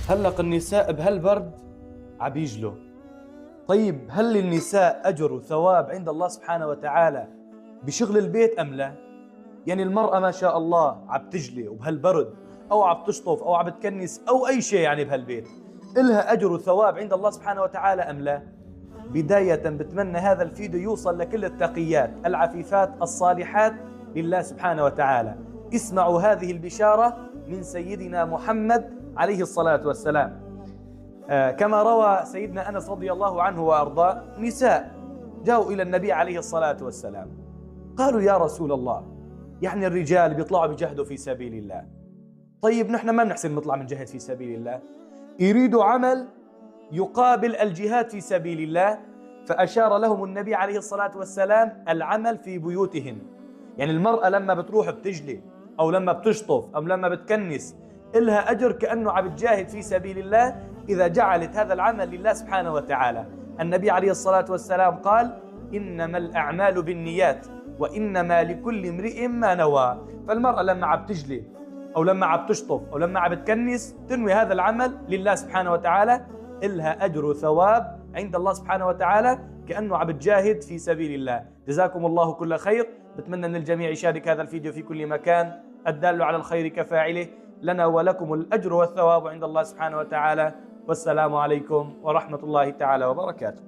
هلق النساء بهالبرد عبيجلو. طيب هل للنساء أجر وثواب عند الله سبحانه وتعالى بشغل البيت أم لا؟ يعني المرأة ما شاء الله عبتجلي وبهالبرد أو عبتشطف أو عبتكنس أو أي شيء يعني بهالبيت، إلها أجر وثواب عند الله سبحانه وتعالى أم لا؟ بداية بتمنى هذا الفيديو يوصل لكل التقيات العفيفات الصالحات لله سبحانه وتعالى. اسمعوا هذه البشارة من سيدنا محمد عليه الصلاة والسلام. كما روى سيدنا أنس رضي الله عنه وأرضاه، نساء جاءوا إلى النبي عليه الصلاة والسلام قالوا: يا رسول الله، يعني الرجال بيطلعوا بيجاهدوا في سبيل الله، طيب نحن ما بنحسن نطلع من جهد في سبيل الله، يريدوا عمل يقابل الجهاد في سبيل الله. فأشار لهم النبي عليه الصلاة والسلام العمل في بيوتهن. يعني المرأة لما بتروح بتجلي أو لما بتشطف أو لما بتكنس إلها أجر كأنه عم بتجاهد في سبيل الله إذا جعلت هذا العمل لله سبحانه وتعالى. النبي عليه الصلاة والسلام قال: إنما الأعمال بالنيات وإنما لكل امرئ ما نوى. فالمرأة لما عم تجلي أو لما عم تشطف أو لما عم تكنس تنوي هذا العمل لله سبحانه وتعالى، إلها أجر وثواب عند الله سبحانه وتعالى كأنه عم تجاهد في سبيل الله. جزاكم الله كل خير. بتمنى أن الجميع يشارك هذا الفيديو في كل مكان. الدال على الخير كفاعله. لنا ولكم الأجر والثواب عند الله سبحانه وتعالى. والسلام عليكم ورحمة الله تعالى وبركاته.